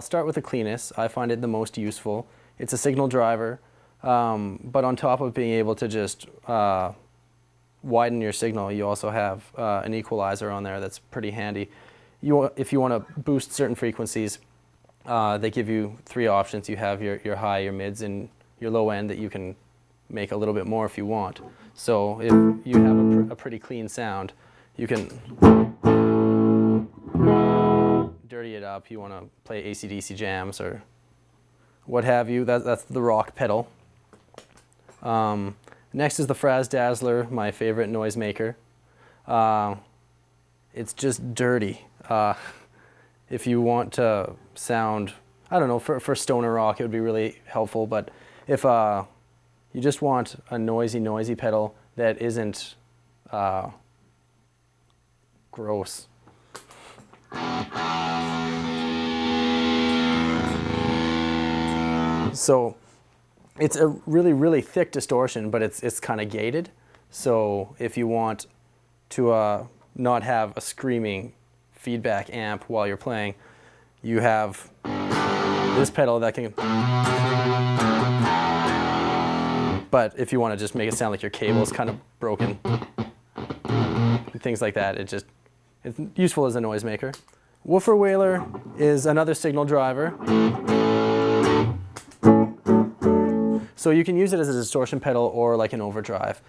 start with the cleanest. I find it the most useful. It's a signal driver, but on top of being able to just widen your signal, you also have an equalizer on there that's pretty handy. If you want to boost certain frequencies, they give you 3 options. You have your high, your mids, and your low end that you can make a little bit more if you want. So if you have a pretty clean sound, you can dirty it up. You want to play AC/DC jams or what have you. That's the rock pedal. Next is the Frazzdazzler, my favorite noisemaker. It's just dirty. If you want to sound, I don't know, for stoner rock it would be really helpful, but if you just want a noisy pedal that isn't gross. So it's a really thick distortion, but it's kind of gated. So if you want to not have a screaming feedback amp while you're playing, you have this pedal that can, but if you want to just make it sound like your cable's kind of broken, things like that, it's useful as a noisemaker. Woofer Whaler is another signal driver. So you can use it as a distortion pedal or like an overdrive.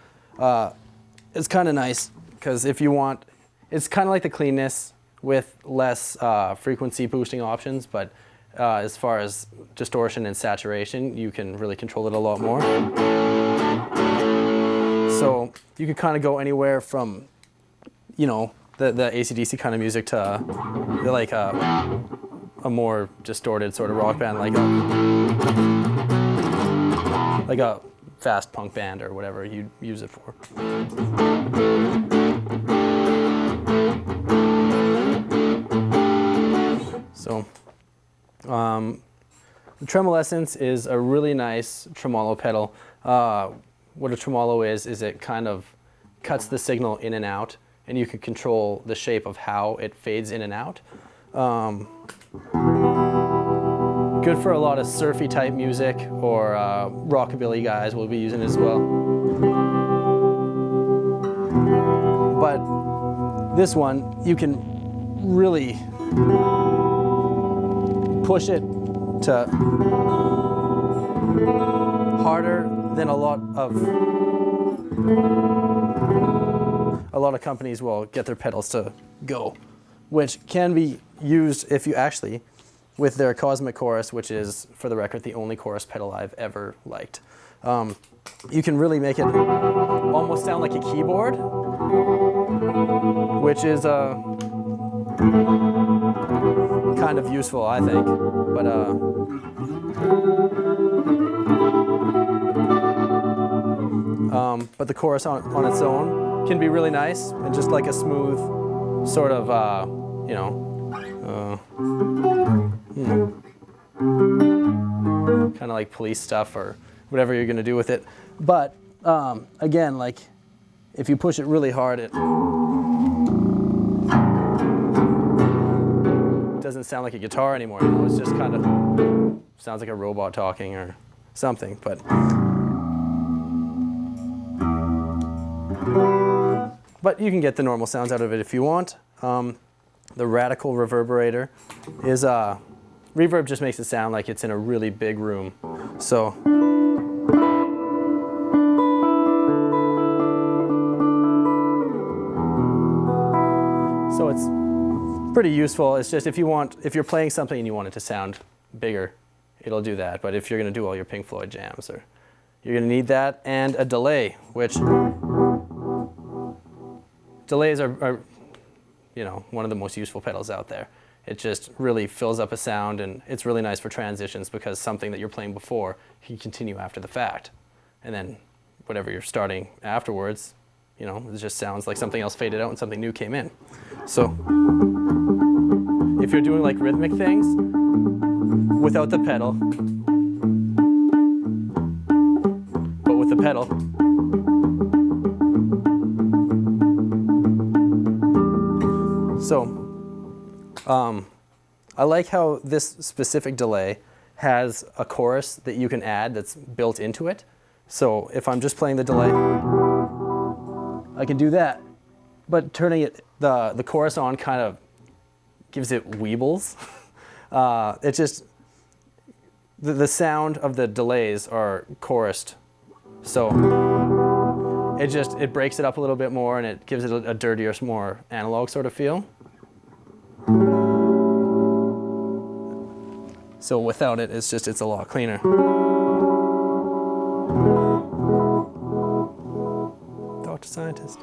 It's kind of nice because if you want, it's kind of like the cleanness with less frequency boosting options, but as far as distortion and saturation, you can really control it a lot more. So you can kind of go anywhere from, you know, the AC/DC kind of music to like a more distorted sort of rock band, like a fast punk band or whatever you'd use it for. So the Tremolescence is a really nice tremolo pedal. What a tremolo is it kind of cuts the signal in and out, and you can control the shape of how it fades in and out. Good for a lot of surfy type music, or rockabilly guys will be using it as well. But this one, you can really push it to harder than a lot of companies will get their pedals to go, which can be used if you actually, with their Cosmic Chorus, which is, for the record, the only chorus pedal I've ever liked. You can really make it almost sound like a keyboard, which is kind of useful, I think. But the chorus on its own can be really nice and just like a smooth sort of, you know, kind of like police stuff or whatever you're going to do with it. But again, like if you push it really hard, it doesn't sound like a guitar anymore. You know, it's just kind of sounds like a robot talking or something. But you can get the normal sounds out of it if you want. The Radical Reverberator is reverb just makes it sound like it's in a really big room. So it's pretty useful. It's just if you're playing something and you want it to sound bigger, it'll do that. But if you're going to do all your Pink Floyd jams, you're going to need that, and a delay, which delays are you know, one of the most useful pedals out there. It just really fills up a sound, and it's really nice for transitions because something that you're playing before you can continue after the fact, and then whatever you're starting afterwards, you know, it just sounds like something else faded out and something new came in. So if you're doing like rhythmic things without the pedal, but with the pedal, so I like how this specific delay has a chorus that you can add that's built into it. So if I'm just playing the delay, I can do that. But turning the chorus on kind of gives it weebles. It's just, the sound of the delays are chorused. So it breaks it up a little bit more and it gives it a dirtier, more analog sort of feel. So without it, it's a lot cleaner. Dr. Scientist.